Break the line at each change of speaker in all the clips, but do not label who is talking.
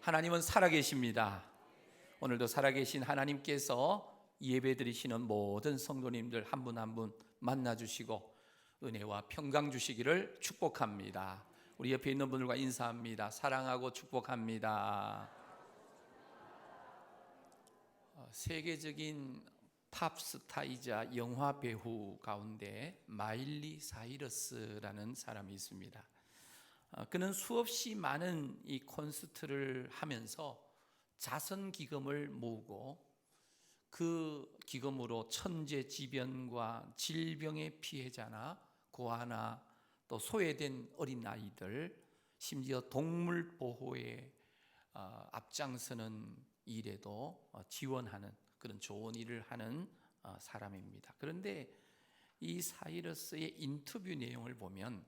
하나님은 살아계십니다. 오늘도 살아계신 하나님께서 예배드리시는 모든 성도님들 한 분 한 분 만나주시고 은혜와 평강 주시기를 축복합니다. 우리 옆에 있는 분들과 인사합니다. 사랑하고 축복합니다. 세계적인 팝스타이자 영화 배우 가운데 마일리 사이러스라는 사람이 있습니다. 그는 수없이 많은 이 콘서트를 하면서 자선 기금을 모으고 그 기금으로 천재지변과 질병의 피해자나 고아나 또 소외된 어린아이들, 심지어 동물 보호에 앞장서는 일에도 지원하는 그런 좋은 일을 하는 사람입니다. 그런데 이 사이러스의 인터뷰 내용을 보면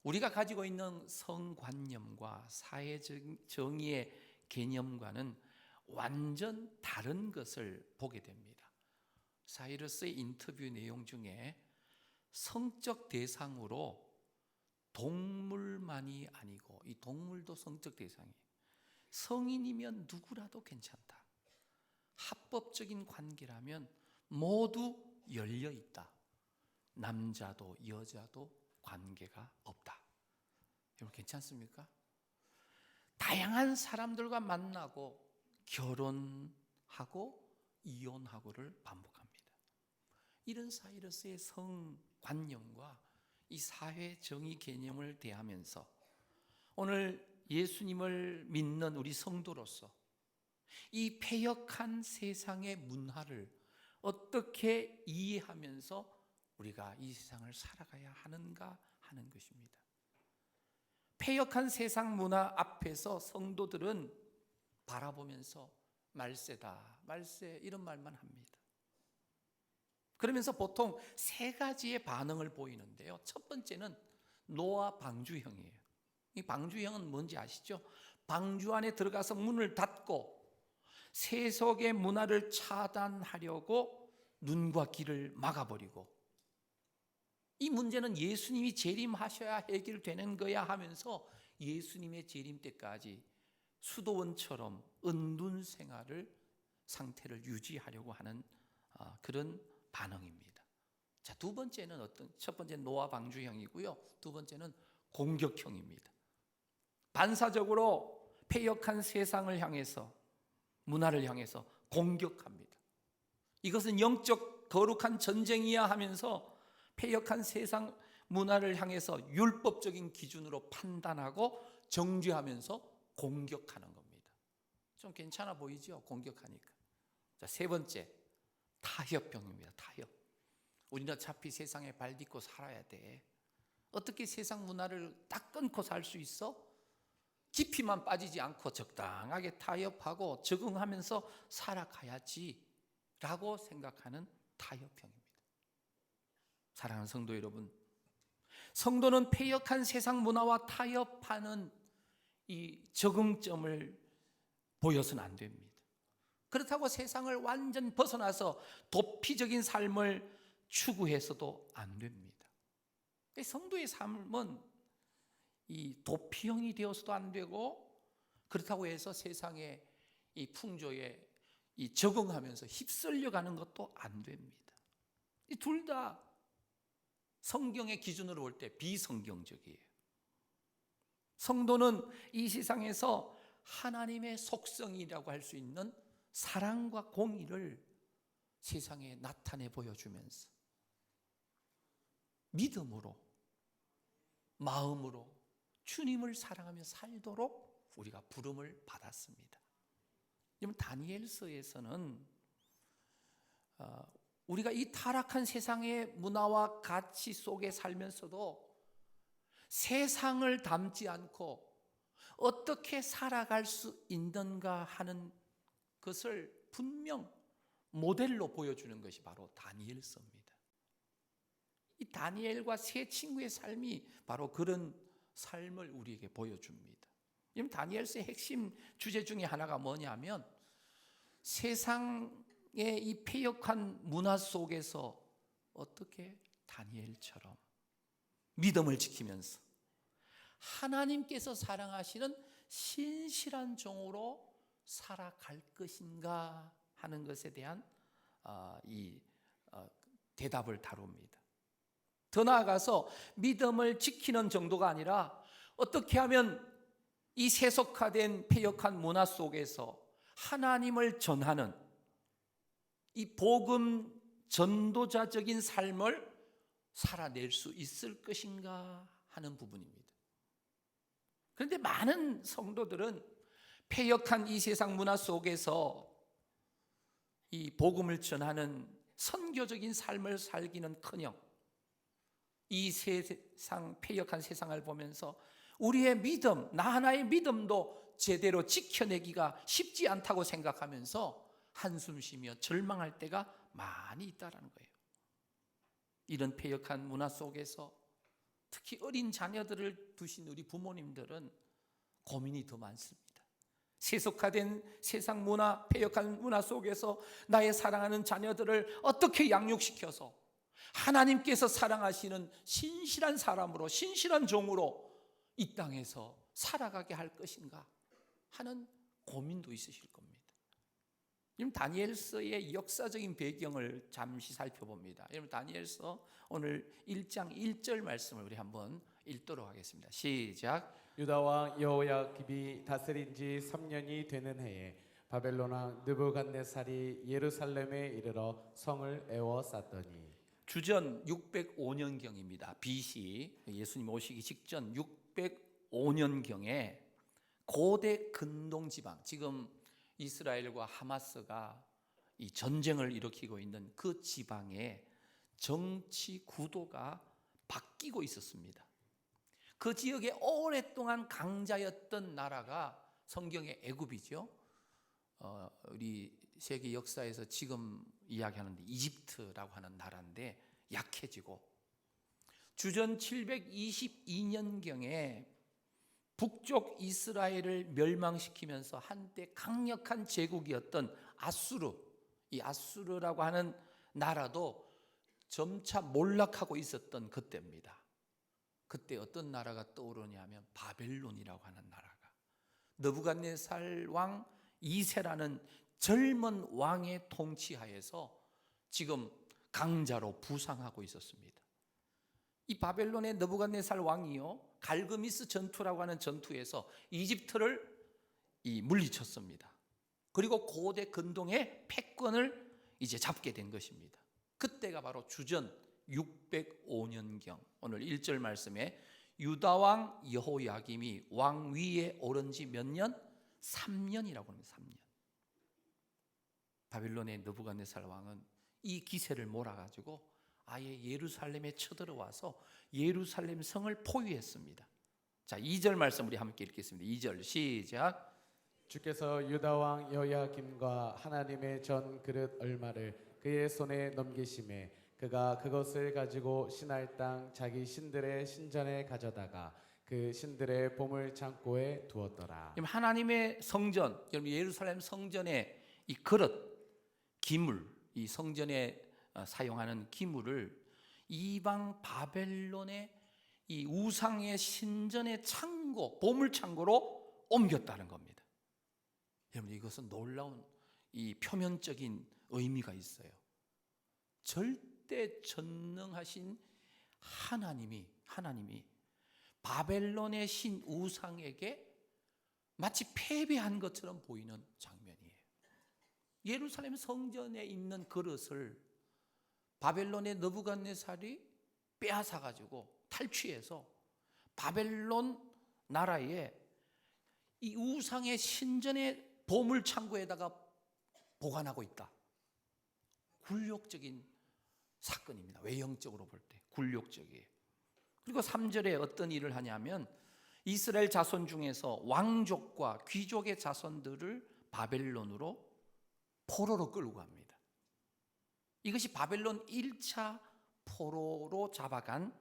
우리가 가지고 있는 성관념과 사회적 정의의 개념과는 완전 다른 것을 보게 됩니다. 사이러스의 인터뷰 내용 중에 성적 대상으로 동물만이 아니고, 이 동물도 성적 대상이에요. 성인이면 누구라도 괜찮다. 합법적인 관계라면 모두 열려 있다. 남자도 여자도 관계가 없다. 여러분 괜찮습니까? 다양한 사람들과 만나고 결혼하고 이혼하고를 반복합니다. 이런 사이러스의 성관념과 이 사회 정의 개념을 대하면서 오늘 예수님을 믿는 우리 성도로서 이 패역한 세상의 문화를 어떻게 이해하면서 우리가 이 세상을 살아가야 하는가 하는 것입니다. 패역한 세상 문화 앞에서 성도들은 바라보면서 말세다, 말세 이런 말만 합니다. 그러면서 보통 세 가지의 반응을 보이는데요. 첫 번째는 노아 방주형이에요. 이 방주형은 뭔지 아시죠? 방주 안에 들어가서 문을 닫고 세속의 문화를 차단하려고 눈과 귀를 막아버리고, 이 문제는 예수님이 재림하셔야 해결되는 거야 하면서 예수님의 재림 때까지 수도원처럼 은둔 생활을 상태를 유지하려고 하는 그런 반응입니다. 자, 두 번째는 첫 번째는 노아 방주형이고요. 두 번째는 공격형입니다. 반사적으로 패역한 세상을 향해서, 문화를 향해서 공격합니다. 이것은 영적 거룩한 전쟁이야 하면서 패역한 세상 문화를 향해서 율법적인 기준으로 판단하고 정죄하면서 공격하는 겁니다. 좀 괜찮아 보이죠? 공격하니까. 자, 세 번째, 타협형입니다. 타협. 우리는 어차피 세상에 발 딛고 살아야 돼. 어떻게 세상 문화를 딱 끊고 살 수 있어? 깊이만 빠지지 않고 적당하게 타협하고 적응하면서 살아가야지 라고 생각하는 타협형입니다. 사랑하는 성도 여러분, 성도는 패역한 세상 문화와 타협하는 이 적응점을 보여서는 안 됩니다. 그렇다고 세상을 완전 벗어나서 도피적인 삶을 추구해서도 안 됩니다. 성도의 삶은 이 도피형이 되어서도 안 되고, 그렇다고 해서 세상의 이 풍조에 이 적응하면서 휩쓸려 가는 것도 안 됩니다. 이 둘 다 성경의 기준으로 볼 때 비성경적이에요. 성도는 이 세상에서 하나님의 속성이라고 할 수 있는 사랑과 공의를 세상에 나타내 보여주면서 믿음으로, 마음으로 주님을 사랑하며 살도록 우리가 부름을 받았습니다. 여러분, 다니엘서에서는 우리가 이 타락한 세상의 문화와 가치 속에 살면서도 세상을 닮지 않고 어떻게 살아갈 수 있는가 하는 것을 분명 모델로 보여주는 것이 바로 다니엘서입니다. 이 다니엘과 세 친구의 삶이 바로 그런 삶을 우리에게 보여줍니다. 다니엘서의 핵심 주제 중에 하나가 뭐냐면, 세상의 이 패역한 문화 속에서 어떻게 다니엘처럼 믿음을 지키면서 하나님께서 사랑하시는 신실한 종으로 살아갈 것인가 하는 것에 대한 대답을 다룹니다. 더 나아가서 믿음을 지키는 정도가 아니라 어떻게 하면 이 세속화된 패역한 문화 속에서 하나님을 전하는 이 복음 전도자적인 삶을 살아낼 수 있을 것인가 하는 부분입니다. 그런데 많은 성도들은 패역한 이 세상 문화 속에서 이 복음을 전하는 선교적인 삶을 살기는커녕 이 세상 패역한 세상을 보면서 우리의 믿음, 나 하나의 믿음도 제대로 지켜내기가 쉽지 않다고 생각하면서 한숨 쉬며 절망할 때가 많이 있다라는 거예요. 이런 패역한 문화 속에서 특히 어린 자녀들을 두신 우리 부모님들은 고민이 더 많습니다. 세속화된 세상 문화, 패역한 문화 속에서 나의 사랑하는 자녀들을 어떻게 양육시켜서 하나님께서 사랑하시는 신실한 사람으로, 신실한 종으로 이 땅에서 살아가게 할 것인가 하는 고민도 있으실 겁니다. 여러분, 다니엘서의 역사적인 배경을 잠시 살펴봅니다. 여러분, 다니엘서 오늘 1장 1절 말씀을 우리 한번 읽도록 하겠습니다. 시작.
유다 왕 여호야김이 다스린 지 3년이 되는 해에 바벨론 왕 느부갓네살이 예루살렘에 이르러 성을 에워쌌더니,
주전 605년경입니다. BC, 예수님 오시기 직전 605년경에 고대 근동 지방, 지금 이스라엘과 하마스가 이 전쟁을 일으키고 있는 그 지방의 정치 구도가 바뀌고 있었습니다. 그 지역에 오랫동안 강자였던 나라가 성경의 애굽이죠. 우리 세계 역사에서 지금 이야기하는데 이집트라고 하는 나라인데 약해지고, 주전 722년경에 북쪽 이스라엘을 멸망시키면서 한때 강력한 제국이었던 아수르, 이 아수르라고 하는 나라도 점차 몰락하고 있었던 그때입니다. 그때 어떤 나라가 떠오르냐면 바벨론이라고 하는 나라가, 느부갓네살 왕 2세라는 젊은 왕의 통치하에서 지금 강자로 부상하고 있었습니다. 이 바벨론의 느부갓네살 왕이요, 갈그미스 전투라고 하는 전투에서 이집트를 물리쳤습니다. 그리고 고대 근동의 패권을 이제 잡게 된 것입니다. 그때가 바로 주전 605년경, 오늘 1절 말씀에 유다 왕 여호야김이 왕위에 오른 지 몇 년? 3년이라고 합니다. 3년. 바벨론의 느부갓네살 왕은 이 기세를 몰아가지고 아예 예루살렘에 쳐들어와서 예루살렘 성을 포위했습니다. 자, 2절 말씀 우리 함께 읽겠습니다. 2절 시작.
주께서 유다 왕 여호야김과 하나님의 전 그릇 얼마를 그의 손에 넘기심에 그가 그것을 가지고 신할 땅 자기 신들의 신전에 가져다가 그 신들의 보물 창고에 두었더라.
하나님의 성전, 여러분 예루살렘 성전의 이 그릇, 기물, 이 성전에 사용하는 기물을 이방 바벨론의 이 우상의 신전의 창고, 보물 창고로 옮겼다는 겁니다. 여러분, 이것은 놀라운 이 표면적인 의미가 있어요. 절대 전능하신 하나님이 바벨론의 신 우상에게 마치 패배한 것처럼 보이는 장면이에요. 예루살렘 성전에 있는 그릇을 바벨론의 느부갓네살이 빼앗아 가지고 탈취해서 바벨론 나라의 이 우상의 신전의 보물 창고에다가 보관하고 있다. 굴욕적인 사건입니다. 외형적으로 볼 때 굴욕적이에요. 그리고 3절에 어떤 일을 하냐면 이스라엘 자손 중에서 왕족과 귀족의 자손들을 바벨론으로 포로로 끌고 갑니다. 이것이 바벨론 1차 포로로 잡아간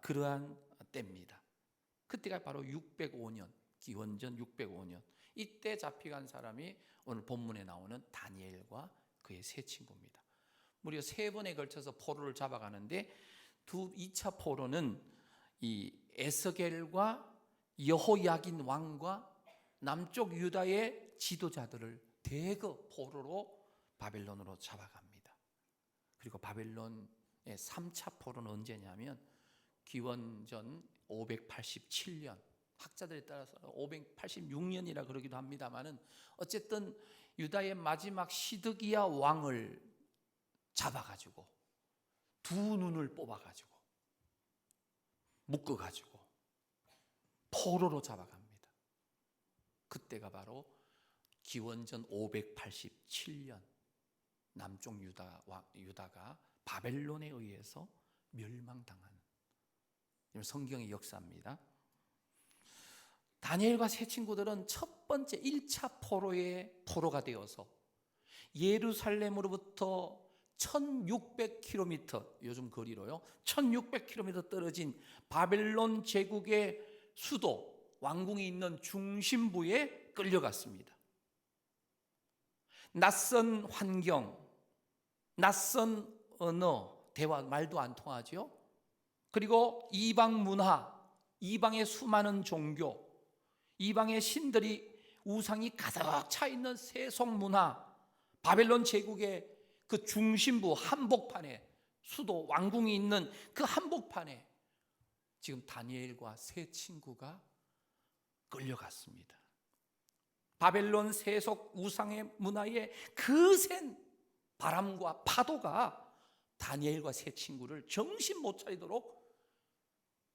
그러한 때입니다. 그때가 바로 605년, 기원전 605년. 이때 잡혀간 사람이 오늘 본문에 나오는 다니엘과 그의 세 친구입니다. 무려 3번에 걸쳐서 포로를 잡아가는데 2차 포로는 이 에스겔과 여호야긴 왕과 남쪽 유다의 지도자들을 대거 포로로 바벨론으로 잡아갑니다. 그리고 바벨론의 3차 포로는 언제냐면 기원전 587년, 학자들에 따라서 586년이라 그러기도 합니다만은 어쨌든 유다의 마지막 시드기야 왕을 잡아가지고 두 눈을 뽑아가지고 묶어가지고 포로로 잡아갑니다. 그때가 바로 기원전 587년 남쪽 유다가 바벨론에 의해서 멸망당하는 성경의 역사입니다. 다니엘과 세 친구들은 첫 번째 1차 포로의 포로가 되어서 예루살렘으로부터 1600km, 요즘 거리로요, 1600km 떨어진 바벨론 제국의 수도, 왕궁이 있는 중심부에 끌려갔습니다. 낯선 환경, 낯선 언어, 대화, 말도 안 통하죠. 그리고 이방 문화, 이방의 수많은 종교, 이방의 신들이 우상이 가득 차 있는 세속 문화, 바벨론 제국의 그 중심부 한복판에, 수도 왕궁이 있는 그 한복판에 지금 다니엘과 세 친구가 끌려갔습니다. 바벨론 세속 우상의 문화의 거센 바람과 파도가 다니엘과 세 친구를 정신 못 차리도록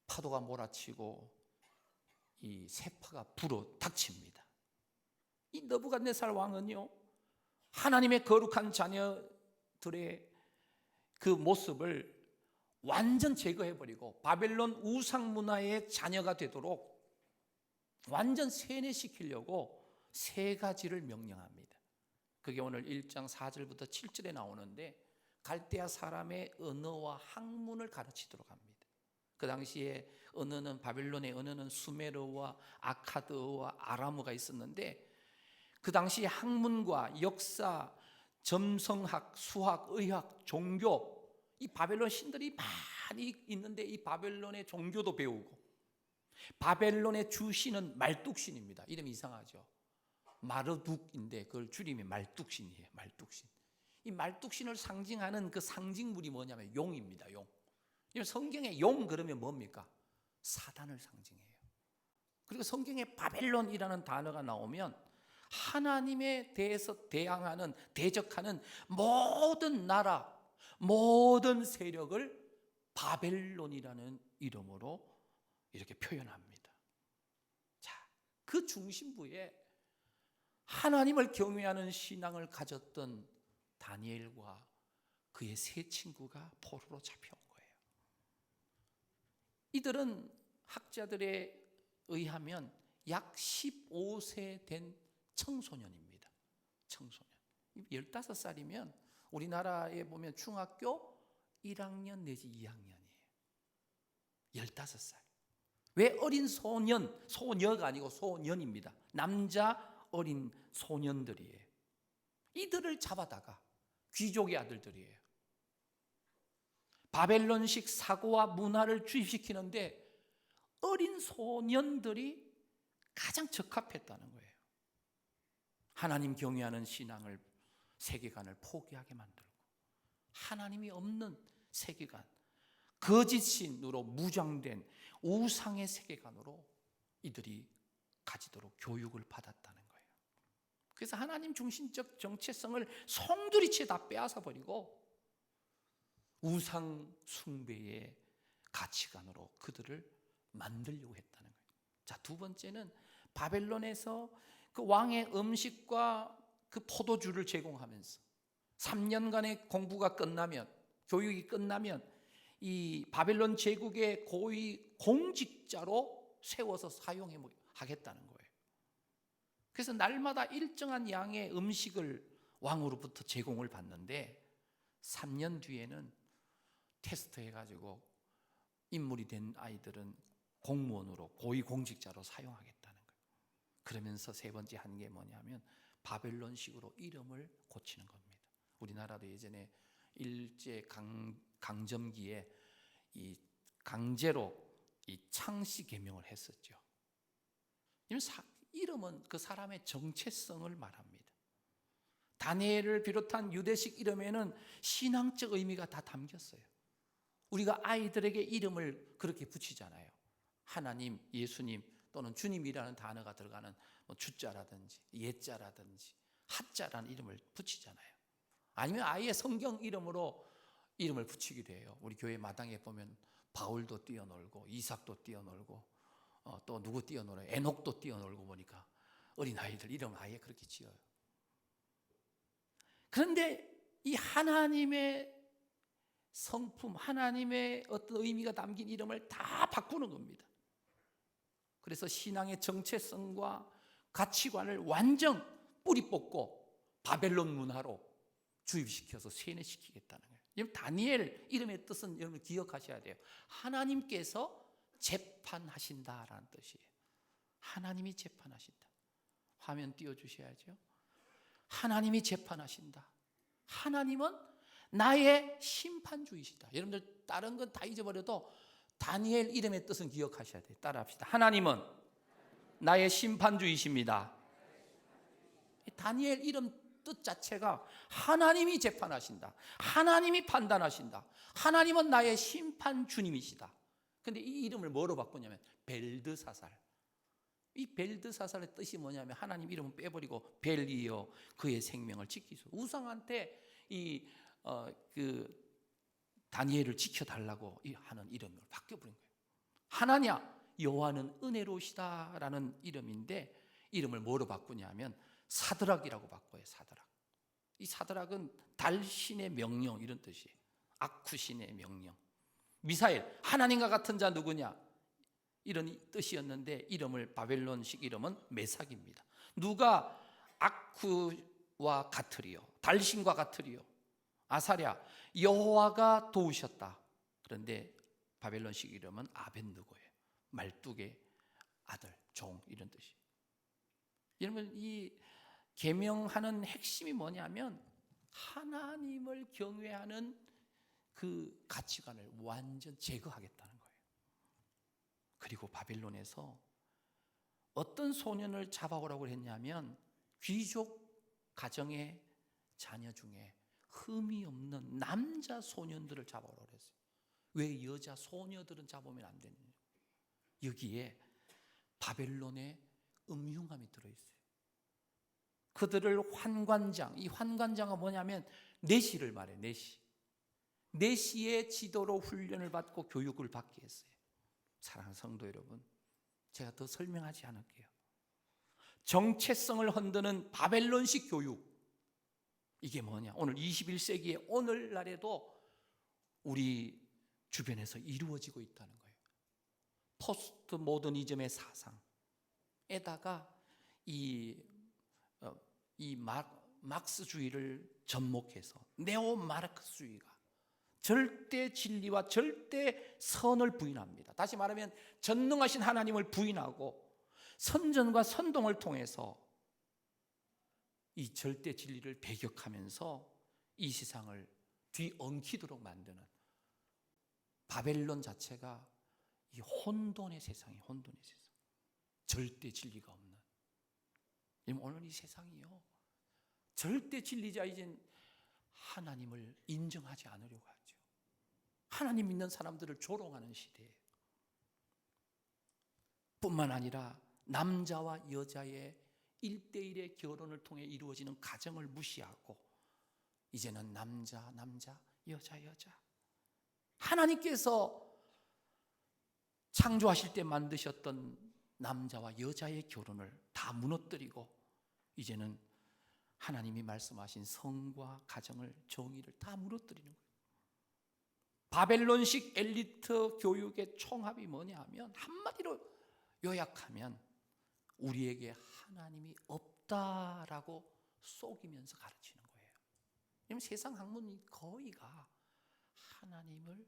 파도가 몰아치고 이 세파가 불어 닥칩니다. 이 느부갓네살 왕은요, 하나님의 거룩한 자녀들의 그 모습을 완전 제거해버리고 바벨론 우상 문화의 자녀가 되도록 완전 세뇌시키려고 세 가지를 명령합니다. 그게 오늘 1장 4절부터 7절에 나오는데 갈대아 사람의 언어와 학문을 가르치도록 합니다. 그 당시에 언어는, 바벨론의 언어는 수메르어와 아카드어와 아람어가 있었는데 그 당시 학문과 역사, 점성학, 수학, 의학, 종교, 이 바벨론 신들이 많이 있는데 이 바벨론의 종교도 배우고, 바벨론의 주신은 말뚝신입니다. 이름이 이상하죠. 마르둑인데 그걸 줄이면 말뚝신이에요. 말뚝신. 이 말뚝신을 상징하는 그 상징물이 뭐냐면 용입니다. 용. 성경에 용 그러면 뭡니까? 사단을 상징해요. 그리고 성경에 바벨론이라는 단어가 나오면 하나님에 대해서 대항하는, 대적하는 모든 나라, 모든 세력을 바벨론이라는 이름으로 이렇게 표현합니다. 자, 그 중심부에 하나님을 경외하는 신앙을 가졌던 다니엘과 그의 세 친구가 포로로 잡혀온 거예요. 이들은 학자들에 의하면 약 15세 된 청소년입니다. 청소년. 15살이면 우리나라에 보면 중학교 1학년 내지 2학년이에요. 15살. 왜 어린 소년, 소녀가 아니고 소년입니다. 남자 어린 소년들이에요. 이들을 잡아다가 귀족의 아들들이에요. 바벨론식 사고와 문화를 주입시키는데 어린 소년들이 가장 적합했다는 거예요. 하나님 경외하는 신앙을, 세계관을 포기하게 만들고 하나님이 없는 세계관, 거짓신으로 무장된 우상의 세계관으로 이들이 가지도록 교육을 받았다는 거예요. 그래서 하나님 중심적 정체성을 송두리째 다 빼앗아 버리고 우상 숭배의 가치관으로 그들을 만들려고 했다는 거예요. 자, 두 번째는 바벨론에서 그 왕의 음식과 그 포도주를 제공하면서 3년간의 공부가 끝나면, 교육이 끝나면 이 바벨론 제국의 고위 공직자로 세워서 사용해 하겠다는 거예요. 그래서 날마다 일정한 양의 음식을 왕으로부터 제공을 받는데 3년 뒤에는 테스트해가지고 인물이 된 아이들은 공무원으로, 고위공직자로 사용하겠다는 거예요. 그러면서 세 번째 한 게 뭐냐면 바벨론식으로 이름을 고치는 겁니다. 우리나라도 예전에 일제 강점기에 이 강제로 이 창씨 개명을 했었죠. 이름은 그 사람의 정체성을 말합니다. 다니엘을 비롯한 유대식 이름에는 신앙적 의미가 다 담겼어요. 우리가 아이들에게 이름을 그렇게 붙이잖아요. 하나님, 예수님 또는 주님이라는 단어가 들어가는 주자라든지 예자라든지 하자라는 이름을 붙이잖아요. 아니면 아예 성경 이름으로 이름을 붙이기도 해요. 우리 교회 마당에 보면 바울도 뛰어놀고 이삭도 뛰어놀고 또 누구 뛰어놀아요? 에녹도 뛰어놀고 보니까 어린아이들 이름을 아예 그렇게 지어요. 그런데 이 하나님의 성품, 하나님의 어떤 의미가 담긴 이름을 다 바꾸는 겁니다. 그래서 신앙의 정체성과 가치관을 완전 뿌리 뽑고 바벨론 문화로 주입시켜서 세뇌시키겠다는 거예요. 다니엘 이름의 뜻은 여러분 기억하셔야 돼요. 하나님께서 재판하신다라는 뜻이에요. 하나님이 재판하신다. 화면 띄워주셔야죠. 하나님이 재판하신다. 하나님은 나의 심판주이시다. 여러분들 다른 건 다 잊어버려도 다니엘 이름의 뜻은 기억하셔야 돼요. 따라합시다. 하나님은 나의 심판주이십니다. 다니엘 이름 뜻 자체가 하나님이 재판하신다. 하나님이 판단하신다. 하나님은 나의 심판주님이시다. 근데 이 이름을 뭐로 바꾸냐면 벨드사살. 이 벨드사살의 뜻이 뭐냐면 하나님 이름은 빼버리고 벨이여 그의 생명을 지키소서. 우상한테 그 다니엘을 지켜달라고 하는 이름을 바뀌어버린 거예요. 하나냐 여호와는 은혜로우시다라는 이름인데 이름을 뭐로 바꾸냐면 사드락이라고 바꿔요. 사드락. 이 사드락은 달신의 명령 이런 뜻이에요. 아쿠신의 명령. 미사엘 하나님과 같은 자 누구냐 이런 뜻이었는데 이름을 바벨론식 이름은 메삭입니다. 누가 아쿠와 같으리요 달신과 같으리요 아사랴 여호와가 도우셨다. 그런데 바벨론식 이름은 아벳느고예요. 말뚝의 아들, 종 이런 뜻이에요. 여러분 이 계명하는 핵심이 뭐냐면 하나님을 경외하는 그 가치관을 완전 제거하겠다는 거예요. 그리고 바벨론에서 어떤 소년을 잡아오라고 했냐면 귀족 가정의 자녀 중에 흠이 없는 남자 소년들을 잡아오라고 했어요. 왜 여자 소녀들은 잡으면 안 되느냐? 여기에 바벨론의 음흉함이 들어있어요. 그들을 환관장, 이 환관장은 뭐냐면 내시를 말해요. 내시의 지도로 훈련을 받고 교육을 받게 했어요. 사랑하는 성도 여러분, 제가 더 설명하지 않을게요. 정체성을 흔드는 바벨론식 교육, 이게 뭐냐? 오늘 21세기의 오늘날에도 우리 주변에서 이루어지고 있다는 거예요. 포스트 모더니즘의 사상에다가 이 막스주의를 접목해서 네오 마르크스주의가 절대 진리와 절대 선을 부인합니다. 다시 말하면 전능하신 하나님을 부인하고 선전과 선동을 통해서 이 절대 진리를 배격하면서 이 세상을 뒤엉키도록 만드는 바벨론 자체가 이 혼돈의 세상이에요. 혼돈의 세상. 절대 진리가 없는. 오늘 이 세상이요. 절대 진리자이신 하나님을 인정하지 않으려고 하죠. 하나님 믿는 사람들을 조롱하는 시대예요. 뿐만 아니라 남자와 여자의 1대1의 결혼을 통해 이루어지는 가정을 무시하고 이제는 남자, 여자. 하나님께서 창조하실 때 만드셨던 남자와 여자의 결혼을 다 무너뜨리고 이제는 하나님이 말씀하신 성과 가정을, 정의를 다 무너뜨리는 거예요. 바벨론식 엘리트 교육의 총합이 뭐냐 하면 한마디로 요약하면 우리에게 하나님이 없다라고 속이면서 가르치는 거예요. 왜냐하면 세상 학문이 거의가 하나님을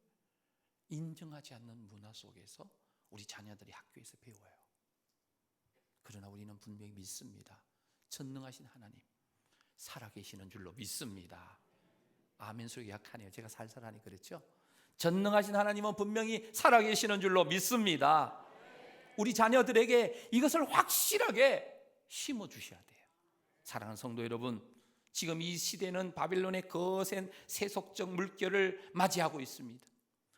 인정하지 않는 문화 속에서 우리 자녀들이 학교에서 배워요. 그러나 우리는 분명히 믿습니다. 전능하신 하나님 살아계시는 줄로 믿습니다. 아멘 소리 약하네요. 제가 살살하니 그렇죠? 전능하신 하나님은 분명히 살아계시는 줄로 믿습니다. 우리 자녀들에게 이것을 확실하게 심어주셔야 돼요. 사랑하는 성도 여러분, 지금 이 시대는 바벨론의 거센 세속적 물결을 맞이하고 있습니다.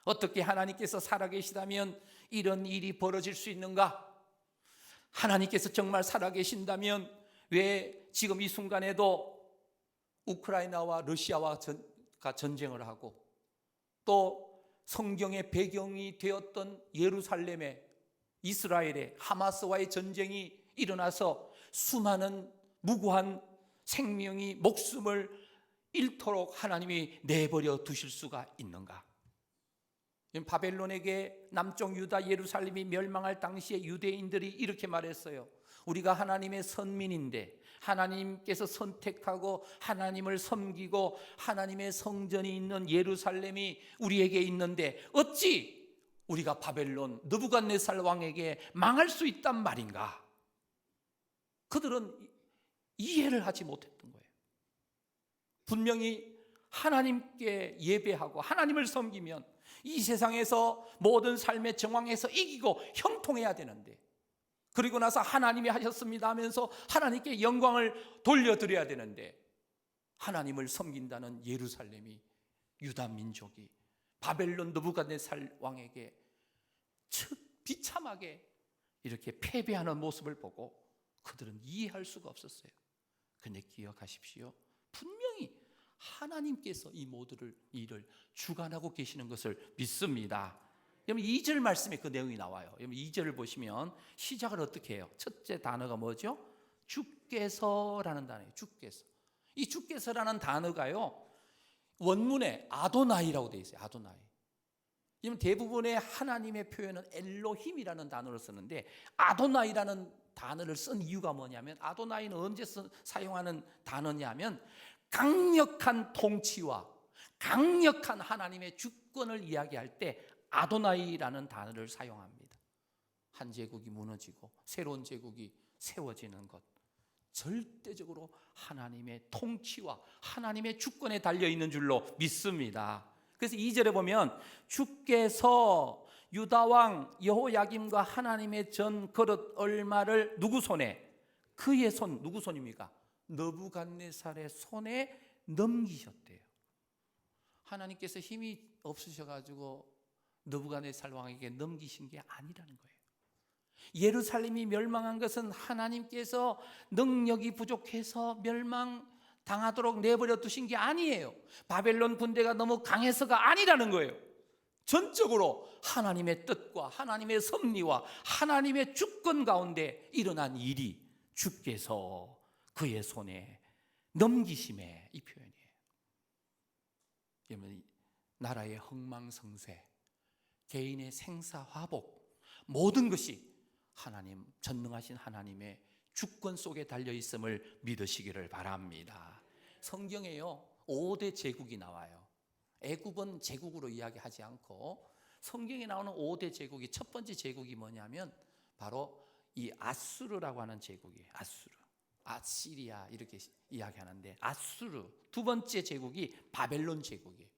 어떻게 하나님께서 살아계시다면 이런 일이 벌어질 수 있는가? 하나님께서 정말 살아계신다면 왜 지금 이 순간에도 우크라이나와 러시아와 전쟁을 하고 또 성경의 배경이 되었던 예루살렘에 이스라엘의 하마스와의 전쟁이 일어나서 수많은 무고한 생명이 목숨을 잃도록 하나님이 내버려 두실 수가 있는가? 바벨론에게 남쪽 유다 예루살렘이 멸망할 당시에 유대인들이 이렇게 말했어요. 우리가 하나님의 선민인데 하나님께서 선택하고 하나님을 섬기고 하나님의 성전이 있는 예루살렘이 우리에게 있는데 어찌 우리가 바벨론 느부갓네살 왕에게 망할 수 있단 말인가? 그들은 이해를 하지 못했던 거예요. 분명히 하나님께 예배하고 하나님을 섬기면 이 세상에서 모든 삶의 정황에서 이기고 형통해야 되는데, 그리고 나서 하나님이 하셨습니다 하면서 하나님께 영광을 돌려드려야 되는데, 하나님을 섬긴다는 예루살렘이, 유다 민족이 바벨론 느부갓네살 왕에게 비참하게 이렇게 패배하는 모습을 보고 그들은 이해할 수가 없었어요. 근데 기억하십시오. 분명히 하나님께서 이 모든 일을 주관하고 계시는 것을 믿습니다. 여러분 2절 말씀에 그 내용이 나와요. 여러분 2절을 보시면 시작을 어떻게 해요? 첫째 단어가 뭐죠? 주께서라는 단어예요. 주께서. 이 주께서라는 단어가요, 원문에 아도나이라고 되어 있어요. 아도나이. 대부분의 하나님의 표현은 엘로힘이라는 단어를 쓰는데 아도나이라는 단어를 쓴 이유가 뭐냐면, 아도나이는 언제 사용하는 단어냐면 강력한 통치와 강력한 하나님의 주권을 이야기할 때 아도나이라는 단어를 사용합니다. 한 제국이 무너지고 새로운 제국이 세워지는 것, 절대적으로 하나님의 통치와 하나님의 주권에 달려있는 줄로 믿습니다. 그래서 2절에 보면 주께서 유다왕 여호야김과 하나님의 전 그릇 얼마를 누구 손에? 그의 손, 누구 손입니까? 느부갓네살의 손에 넘기셨대요. 하나님께서 힘이 없으셔가지고 느부갓네살 왕에게 넘기신 게 아니라는 거예요. 예루살렘이 멸망한 것은 하나님께서 능력이 부족해서 멸망당하도록 내버려 두신 게 아니에요. 바벨론 군대가 너무 강해서가 아니라는 거예요. 전적으로 하나님의 뜻과 하나님의 섭리와 하나님의 주권 가운데 일어난 일이 주께서 그의 손에 넘기심에 이 표현이에요. 나라의 흥망성쇠, 개인의 생사화복, 모든 것이 하나님, 전능하신 하나님의 주권 속에 달려있음을 믿으시기를 바랍니다. 성경에요 5대 제국이 나와요. 애굽은 제국으로 이야기하지 않고 성경에 나오는 5대 제국이, 첫 번째 제국이 뭐냐면 바로 이 아수르라고 하는 제국이에요. 아수르, 아시리아 이렇게 이야기하는데 아수르. 두 번째 제국이 바벨론 제국이에요.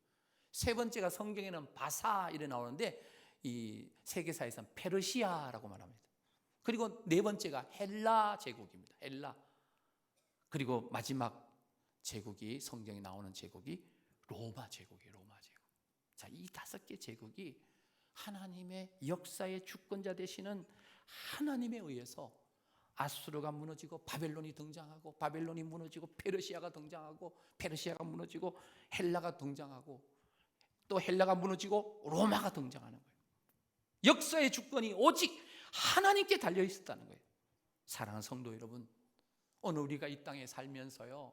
세 번째가 성경에는 바사 이래 나오는데 이 세계사에서는 페르시아라고 말합니다. 그리고 네 번째가 헬라 제국입니다. 헬라. 그리고 마지막 제국이, 성경에 나오는 제국이 로마 제국이에요. 로마 제국. 자, 이 5개 제국이 하나님의 역사의 주권자 되시는 하나님에 의해서 아수르가 무너지고 바벨론이 등장하고, 바벨론이 무너지고 페르시아가 등장하고, 페르시아가 무너지고 헬라가 등장하고, 또 헬라가 무너지고 로마가 등장하는 거예요. 역사의 주권이 오직 하나님께 달려 있었다는 거예요. 사랑하는 성도 여러분, 오늘 우리가 이 땅에 살면서요,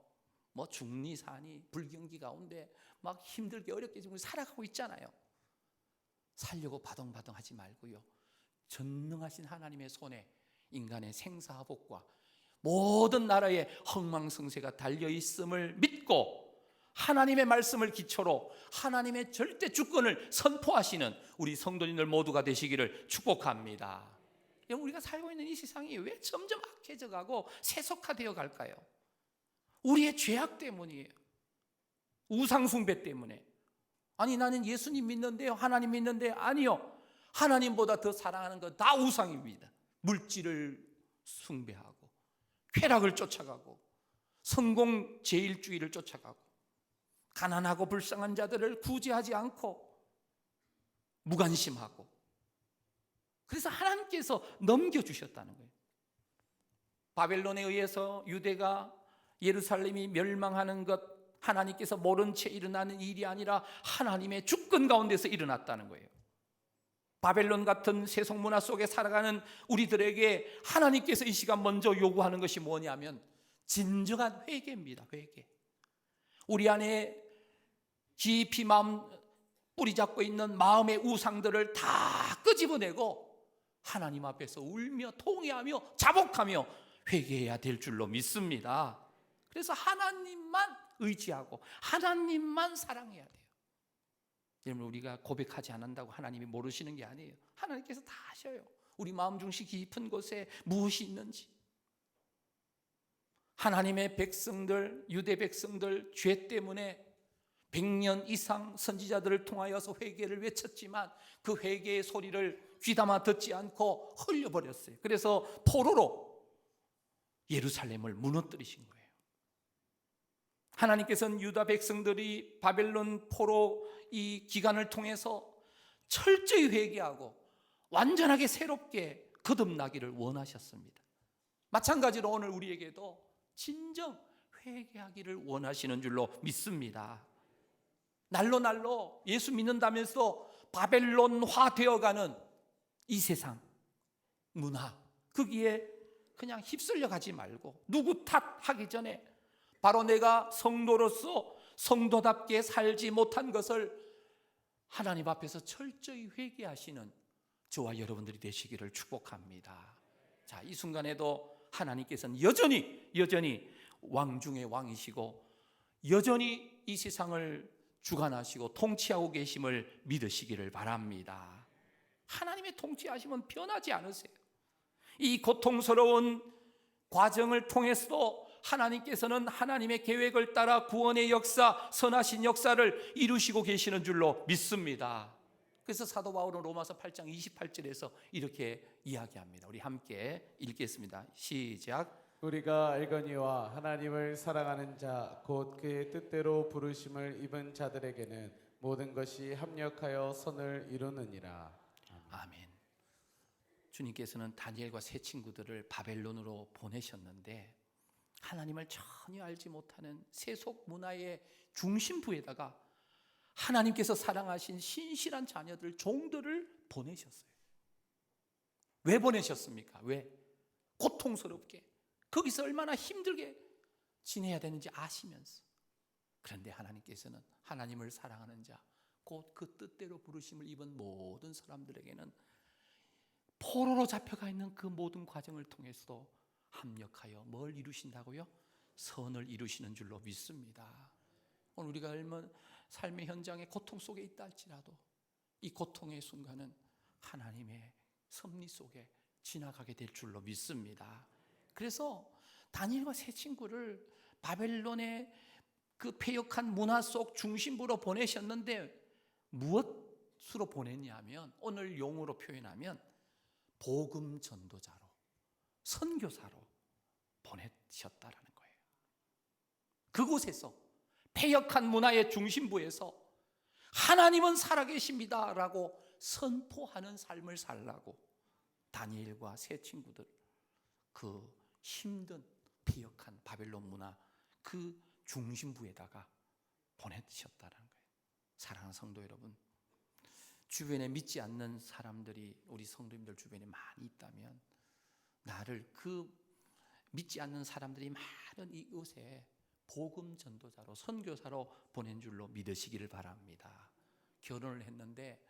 뭐 중리 사니 불경기 가운데 막 힘들게 어렵게 지금 살아가고 있잖아요. 살려고 바동바동하지 말고요, 전능하신 하나님의 손에 인간의 생사복과 모든 나라의 흥망성쇠가 달려있음을 믿고 하나님의 말씀을 기초로 하나님의 절대 주권을 선포하시는 우리 성도님들 모두가 되시기를 축복합니다. 우리가 살고 있는 이 세상이 왜 점점 악해져 가고 세속화되어 갈까요? 우리의 죄악 때문이에요. 우상숭배 때문에. 아니, 나는 예수님 믿는데요, 하나님 믿는데, 아니요, 하나님보다 더 사랑하는 것 다 우상입니다. 물질을 숭배하고 쾌락을 쫓아가고 성공 제일주의를 쫓아가고 가난하고 불쌍한 자들을 구제하지 않고 무관심하고, 그래서 하나님께서 넘겨주셨다는 거예요. 바벨론에 의해서 유대가, 예루살렘이 멸망하는 것, 하나님께서 모른 채 일어나는 일이 아니라 하나님의 주권 가운데서 일어났다는 거예요. 바벨론 같은 세속 문화 속에 살아가는 우리들에게 하나님께서 이 시간 먼저 요구하는 것이 뭐냐면 진정한 회개입니다. 회개. 우리 안에 깊이 뿌리 잡고 있는 마음의 우상들을 다 끄집어내고 하나님 앞에서 울며 통회하며 자복하며 회개해야 될 줄로 믿습니다. 그래서 하나님만 의지하고 하나님만 사랑해야 돼요. 여러분, 우리가 고백하지 않는다고 하나님이 모르시는 게 아니에요. 하나님께서 다 아셔요. 우리 마음 중심 깊은 곳에 무엇이 있는지. 하나님의 백성들, 유대 백성들 죄 때문에 100년 이상 선지자들을 통하여서 회개를 외쳤지만 그 회개의 소리를 귀담아 듣지 않고 흘려버렸어요. 그래서 포로로 예루살렘을 무너뜨리신 거예요. 하나님께서는 유다 백성들이 바벨론 포로 이 기간을 통해서 철저히 회개하고 완전하게 새롭게 거듭나기를 원하셨습니다. 마찬가지로 오늘 우리에게도 진정 회개하기를 원하시는 줄로 믿습니다. 날로 예수 믿는다면서 바벨론화 되어가는 이 세상 문화, 거기에 그냥 휩쓸려 가지 말고 누구 탓하기 전에 바로 내가 성도로서 성도답게 살지 못한 것을 하나님 앞에서 철저히 회개하시는 저와 여러분들이 되시기를 축복합니다. 자, 이 순간에도 하나님께서는 여전히 왕 중의 왕이시고 여전히 이 세상을 주관하시고 통치하고 계심을 믿으시기를 바랍니다. 하나님의 통치하심은 변하지 않으세요. 이 고통스러운 과정을 통해서도 하나님께서는 하나님의 계획을 따라 구원의 역사, 선하신 역사를 이루시고 계시는 줄로 믿습니다. 그래서 사도 바울은 로마서 8장 28절에서 이렇게 이야기합니다. 우리 함께 읽겠습니다. 시작.
우리가 알거니와 하나님을 사랑하는 자 곧 그의 뜻대로 부르심을 입은 자들에게는 모든 것이 합력하여 선을 이루느니라.
아멘. 주님께서는 다니엘과 세 친구들을 바벨론으로 보내셨는데 하나님을 전혀 알지 못하는 세속 문화의 중심부에다가 하나님께서 사랑하신 신실한 자녀들, 종들을 보내셨어요. 왜 보내셨습니까? 왜? 고통스럽게 거기서 얼마나 힘들게 지내야 되는지 아시면서. 그런데 하나님께서는 하나님을 사랑하는 자, 곧 그 뜻대로 부르심을 입은 모든 사람들에게는 포로로 잡혀가 있는 그 모든 과정을 통해서도 합력하여 뭘 이루신다고요? 선을 이루시는 줄로 믿습니다. 오늘 우리가 얼마나 삶의 현장에 고통 속에 있다 할지라도 이 고통의 순간은 하나님의 섭리 속에 지나가게 될 줄로 믿습니다. 그래서 다니엘과 세 친구를 바벨론의 그 패역한 문화 속 중심부로 보내셨는데 무엇으로 보냈냐면 오늘 용어로 표현하면 복음 전도자로, 선교사로 보내셨다라는 거예요. 그곳에서 패역한 문화의 중심부에서 하나님은 살아계십니다라고 선포하는 삶을 살라고 다니엘과 세 친구들 그 힘든 패역한 바벨론 문화 그 중심부에다가 보내셨다는 거예요. 사랑하는 성도 여러분, 주변에 믿지 않는 사람들이 우리 성도님들 주변에 많이 있다면 나를 그 믿지 않는 사람들이 많은 이곳에 복음 전도자로, 선교사로 보낸 줄로 믿으시기를 바랍니다. 결혼을 했는데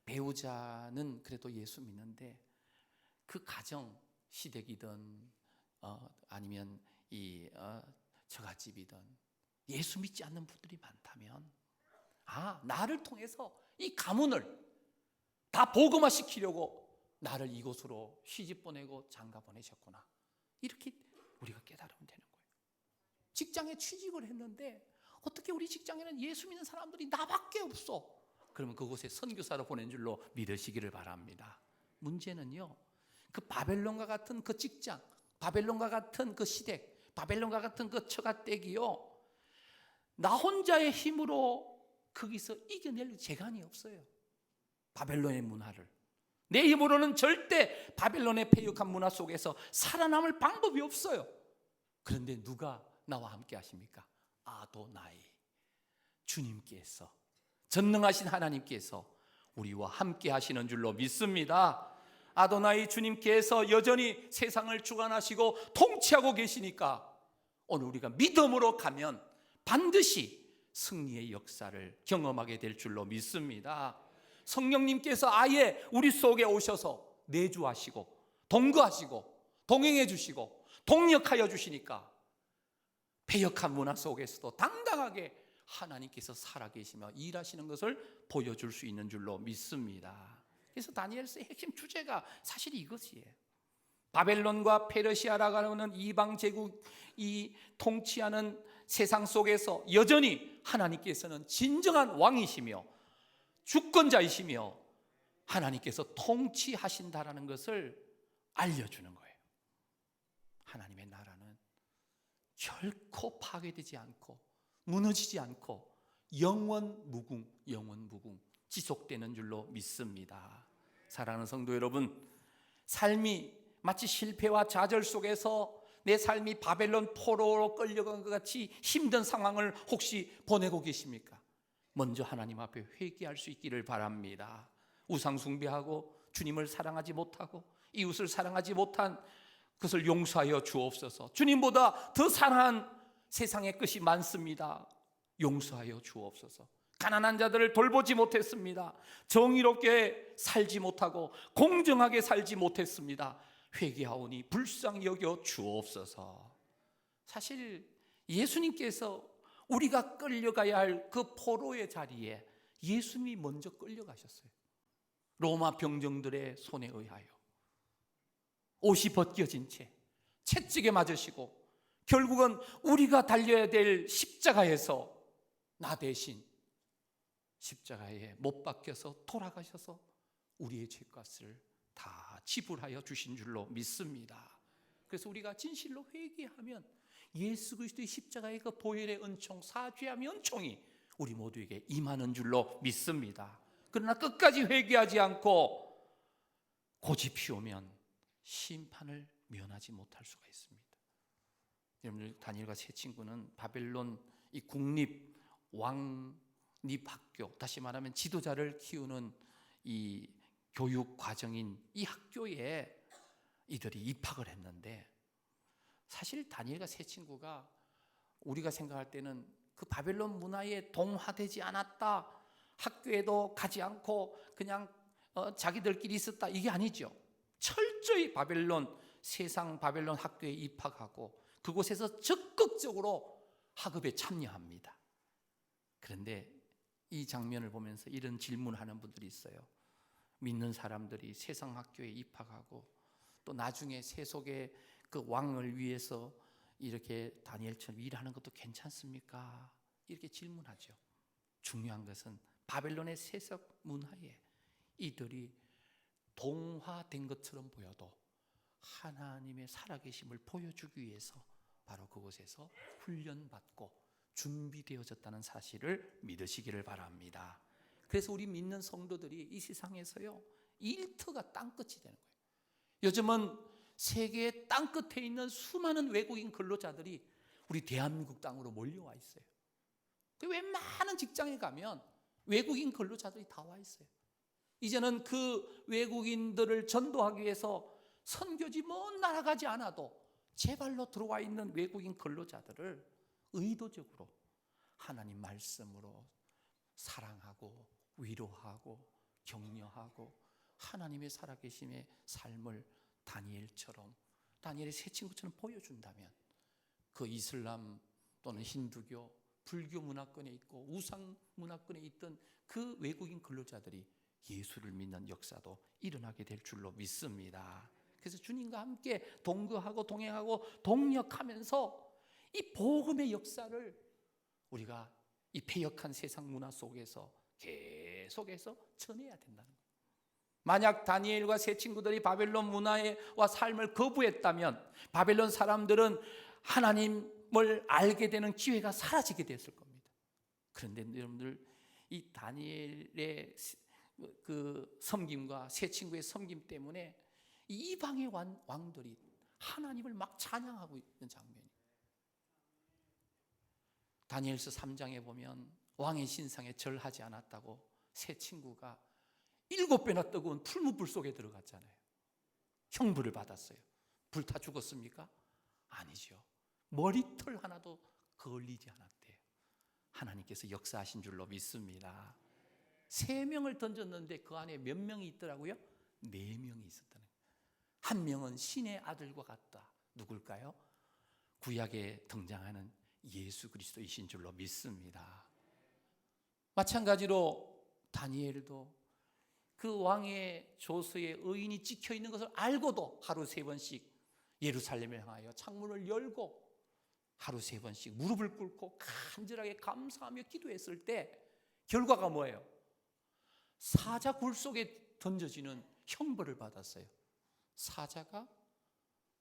배우자는 그래도 예수 믿는데 그 가정, 시댁이든 아니면 이 처갓집이든 예수 믿지 않는 분들이 많다면 나를 통해서 이 가문을 다 복음화 시키려고 나를 이곳으로 시집 보내고 장가 보내셨구나, 이렇게 우리가 깨달으면 되는 거예요. 직장에 취직을 했는데 어떻게 우리 직장에는 예수 믿는 사람들이 나밖에 없어? 그러면 그곳에 선교사로 보낸 줄로 믿으시기를 바랍니다. 문제는요, 그 바벨론과 같은 그 직장, 바벨론과 같은 그 시댁, 바벨론과 같은 그 처가댁이요, 나 혼자의 힘으로 거기서 이겨낼 재간이 없어요. 바벨론의 문화를 내 힘으로는 절대 바벨론의 패역한 문화 속에서 살아남을 방법이 없어요. 그런데 누가 나와 함께 하십니까? 아도나이, 주님께서, 전능하신 하나님께서 우리와 함께 하시는 줄로 믿습니다. 아도나이 주님께서 여전히 세상을 주관하시고 통치하고 계시니까 오늘 우리가 믿음으로 가면 반드시 승리의 역사를 경험하게 될 줄로 믿습니다. 성령님께서 아예 우리 속에 오셔서 내주하시고 동거하시고 동행해 주시고 동력하여 주시니까 패역한 문화 속에서도 당당하게 하나님께서 살아계시며 일하시는 것을 보여줄 수 있는 줄로 믿습니다. 그래서 다니엘서의 핵심 주제가 사실 이것이에요. 바벨론과 페르시아라고 하는 이방 제국이 통치하는 세상 속에서 여전히 하나님께서는 진정한 왕이시며 주권자이시며 하나님께서 통치하신다라는 것을 알려주는 거예요. 하나님의 나라는 결코 파괴되지 않고 무너지지 않고 영원 무궁 지속되는 줄로 믿습니다. 사랑하는 성도 여러분, 삶이 마치 실패와 좌절 속에서 내 삶이 바벨론 포로로 끌려간 것 같이 힘든 상황을 혹시 보내고 계십니까? 먼저 하나님 앞에 회개할 수 있기를 바랍니다. 우상 숭배하고 주님을 사랑하지 못하고 이웃을 사랑하지 못한 그것을 용서하여 주옵소서. 주님보다 더 사랑한 세상의 것이 많습니다. 용서하여 주옵소서. 가난한 자들을 돌보지 못했습니다. 정의롭게 살지 못하고 공정하게 살지 못했습니다. 회개하오니 불쌍히 여겨 주옵소서. 사실 예수님께서 우리가 끌려가야 할 그 포로의 자리에 예수님이 먼저 끌려가셨어요. 로마 병정들의 손에 의하여 옷이 벗겨진 채 채찍에 맞으시고 결국은 우리가 달려야 될 십자가에서 나 대신 십자가에 못 박혀서 돌아가셔서 우리의 죄값을 다 지불하여 주신 줄로 믿습니다. 그래서 우리가 진실로 회개하면 예수 그리스도의 십자가의 그 보혈의 은총, 사죄함의 은총이 우리 모두에게 임하는 줄로 믿습니다. 그러나 끝까지 회개하지 않고 고집 피우면 심판을 면하지 못할 수가 있습니다. 여러분, 다니엘과 세 친구는 바벨론 이 국립 왕립 학교, 다시 말하면 지도자를 키우는 이 교육 과정인 이 학교에 이들이 입학을 했는데, 사실 다니엘과 세 친구가 우리가 생각할 때는 그 바벨론 문화에 동화되지 않았다, 학교에도 가지 않고 그냥 자기들끼리 있었다, 이게 아니죠. 철저히 세상 바벨론 학교에 입학하고 그곳에서 적극적으로 학업에 참여합니다. 그런데 이 장면을 보면서 이런 질문하는 분들이 있어요. 믿는 사람들이 세상 학교에 입학하고 또 나중에 세속의 그 왕을 위해서 이렇게 다니엘처럼 일하는 것도 괜찮습니까? 이렇게 질문하죠. 중요한 것은 바벨론의 세속 문화에 이들이 동화된 것처럼 보여도 하나님의 살아계심을 보여주기 위해서 바로 그곳에서 훈련받고 준비되어졌다는 사실을 믿으시기를 바랍니다. 그래서 우리 믿는 성도들이 이 세상에서요, 일터가 땅끝이 되는 거예요. 요즘은 세계의 땅끝에 있는 수많은 외국인 근로자들이 우리 대한민국 땅으로 몰려와 있어요. 웬만한 직장에 가면 외국인 근로자들이 다 와 있어요. 이제는 그 외국인들을 전도하기 위해서 선교지 먼 나라 가지 않아도 제 발로 들어와 있는 외국인 근로자들을 의도적으로 하나님 말씀으로 사랑하고 위로하고 격려하고 하나님의 살아계심의 삶을 다니엘의 세 친구처럼 보여준다면 그 이슬람 또는 힌두교, 불교 문화권에 있고 우상 문화권에 있던 그 외국인 근로자들이 예수를 믿는 역사도 일어나게 될 줄로 믿습니다. 그래서 주님과 함께 동거하고 동행하고 동력하면서 이 복음의 역사를 우리가 이 패역한 세상 문화 속에서 계속해서 전해야 된다는 거예요. 만약 다니엘과 세 친구들이 바벨론 문화와 삶을 거부했다면 바벨론 사람들은 하나님을 알게 되는 기회가 사라지게 됐을 겁니다. 그런데 여러분들, 이 다니엘의 그 섬김과 세 친구의 섬김 때문에 이 이방의 왕들이 하나님을 막 찬양하고 있는 장면이에요. 다니엘서 3장에 보면 왕의 신상에 절하지 않았다고 세 친구가 7배나 뜨거운 풀무불 속에 들어갔잖아요. 형벌을 받았어요. 불타 죽었습니까? 아니죠. 머리털 하나도 걸리지 않았대요. 하나님께서 역사하신 줄로 믿습니다. 3명을 던졌는데 그 안에 몇 명이 있더라고요? 4명이 있었다는 거예요. 한 명은 신의 아들과 같다. 누굴까요? 구약에 등장하는 예수 그리스도이신 줄로 믿습니다. 마찬가지로 다니엘도 그 왕의 조서에 의인이 찍혀 있는 것을 알고도 하루 3번씩 예루살렘을 향하여 창문을 열고 하루 3번씩 무릎을 꿇고 간절하게 감사하며 기도했을 때 결과가 뭐예요? 사자 굴 속에 던져지는 형벌을 받았어요. 사자가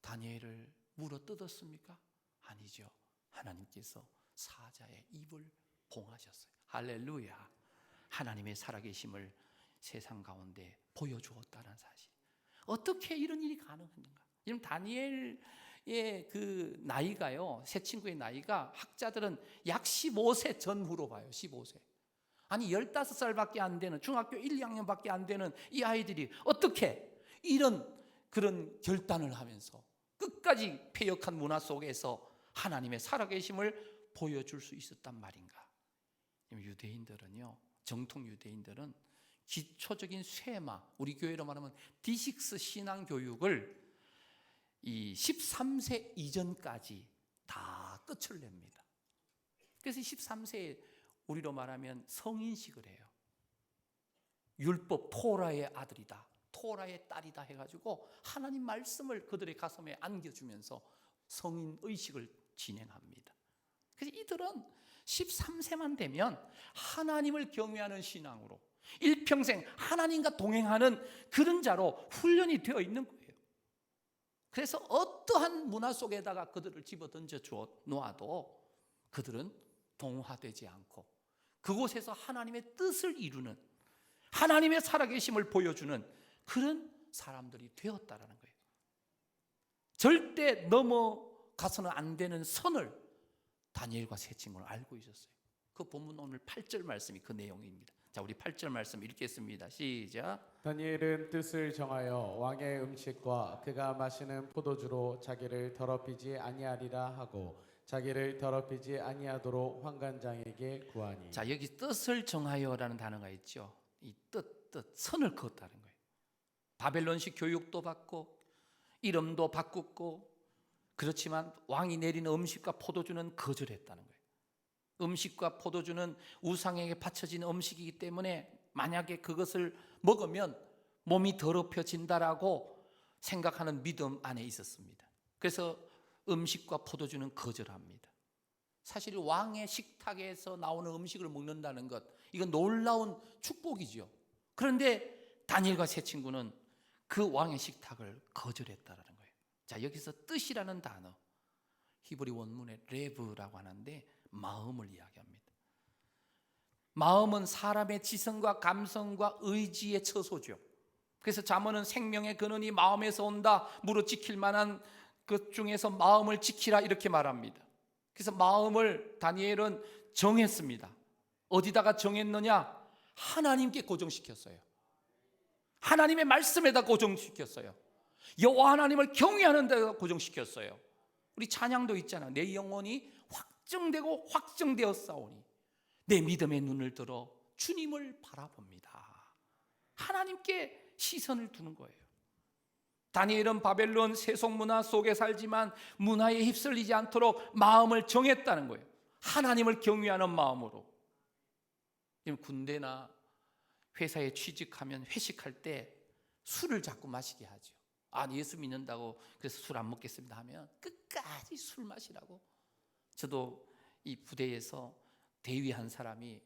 다니엘을 물어 뜯었습니까? 아니죠. 하나님께서 사자의 입을 봉하셨어요. 할렐루야. 하나님의 살아계심을 세상 가운데 보여주었다는 사실. 어떻게 이런 일이 가능한가? 지금 다니엘의 그 나이가요, 세 친구의 나이가 학자들은 약 15세 전후로 봐요. 15세. 아니 15살밖에 안 되는, 중학교 1, 2학년밖에 안 되는 이 아이들이 어떻게 그런 결단을 하면서 끝까지 패역한 문화 속에서 하나님의 살아계심을 보여줄 수 있었단 말인가? 유대인들은요, 정통 유대인들은 기초적인 쇠마, 우리 교회로 말하면 D6 신앙 교육을 이 13세 이전까지 다 끝을 냅니다. 그래서 13세에 우리로 말하면 성인식을 해요. 율법 토라의 아들이다, 토라의 딸이다 해가지고 하나님 말씀을 그들의 가슴에 안겨주면서 성인 의식을 진행합니다. 그래서 이들은 13세만 되면 하나님을 경외하는 신앙으로 일평생 하나님과 동행하는 그런 자로 훈련이 되어 있는 거예요. 그래서 어떠한 문화 속에다가 그들을 집어던져 놓아도 그들은 동화되지 않고 그곳에서 하나님의 뜻을 이루는, 하나님의 살아계심을 보여주는 그런 사람들이 되었다라는 거예요. 절대 넘어가서는 안 되는 선을 다니엘과 세 친구는 알고 있었어요. 그 본문 오늘 8절 말씀이 그 내용입니다. 자, 우리 8절 말씀 읽겠습니다. 시작.
다니엘은 뜻을 정하여 왕의 음식과 그가 마시는 포도주로 자기를 더럽히지 아니하리라 하고 자기를 더럽히지 아니하도록 환관장에게 구하니.
자, 여기 뜻을 정하여라는 단어가 있죠. 이 뜻, 선을 그었다는 거예요. 바벨론식 교육도 받고 이름도 바꾸고, 그렇지만 왕이 내리는 음식과 포도주는 거절했다는 거예요. 음식과 포도주는 우상에게 바쳐진 음식이기 때문에 만약에 그것을 먹으면 몸이 더럽혀진다라고 생각하는 믿음 안에 있었습니다. 그래서 음식과 포도주는 거절합니다. 사실 왕의 식탁에서 나오는 음식을 먹는다는 것, 이건 놀라운 축복이죠. 그런데 다니엘과 세 친구는 그 왕의 식탁을 거절했다는 거예요. 자, 여기서 뜻이라는 단어, 히브리 원문에 레브라고 하는데 마음을 이야기합니다. 마음은 사람의 지성과 감성과 의지의 처소죠. 그래서 잠언은 생명의 근원이 마음에서 온다, 무릇 지킬 만한 것 중에서 마음을 지키라, 이렇게 말합니다. 그래서 마음을 다니엘은 정했습니다. 어디다가 정했느냐? 하나님께 고정시켰어요. 하나님의 말씀에다 고정시켰어요. 여호와 하나님을 경외하는 데다 고정시켰어요. 우리 찬양도 있잖아. 내 영혼이 확정되고 확정되었사오니 내 믿음의 눈을 들어 주님을 바라봅니다. 하나님께 시선을 두는 거예요. 다니엘은 바벨론 세속문화 속에 살지만 문화에 휩쓸리지 않도록 마음을 정했다는 거예요. 하나님을 경외하는 마음으로. 군대나 회사에 취직하면 회식할 때 술을 자꾸 마시게 하죠. 아, 예수 믿는다고 그래서 술 안 먹겠습니다 하면 끝까지 술 마시라고. 저도 이 부대에서 대위 한 사람이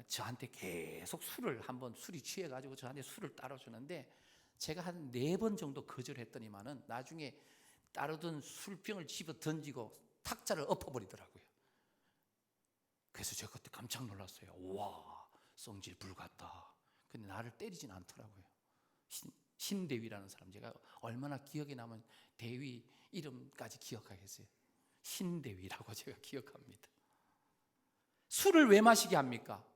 저한테 계속 술이 취해가지고 저한테 술을 따라주는데 제가 한 4번 정도 거절했더니만은 나중에 따르던 술병을 집어 던지고 탁자를 엎어버리더라고요. 그래서 제가 그때 깜짝 놀랐어요. 와, 성질 불같다. 근데 나를 때리진 않더라고요. 신대위라는 사람, 제가 얼마나 기억에 남은 대위 이름까지 기억하겠어요. 신대위라고 제가 기억합니다. 술을 왜 마시게 합니까?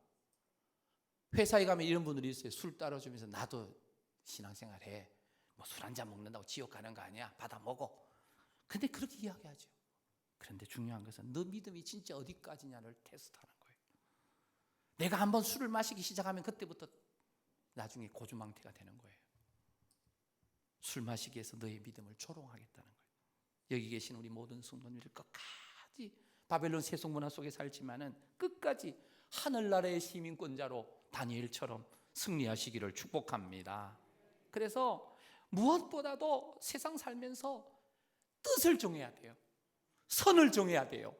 회사에 가면 이런 분들이 있어요. 술 따라주면서 나도 신앙생활해. 뭐 술 한 잔 먹는다고 지옥 가는 거 아니야. 받아 먹어. 근데 그렇게 이야기하죠. 그런데 중요한 것은 너 믿음이 진짜 어디까지냐를 테스트하는 거예요. 내가 한번 술을 마시기 시작하면 그때부터 나중에 고주망태가 되는 거예요. 술 마시기 위해서 너의 믿음을 조롱하겠다는 거예요. 여기 계신 우리 모든 성도님들 끝까지 바벨론 세속문화 속에 살지만은 끝까지 하늘나라의 시민권자로 다니엘처럼 승리하시기를 축복합니다. 그래서 무엇보다도 세상 살면서 뜻을 정해야 돼요. 선을 정해야 돼요.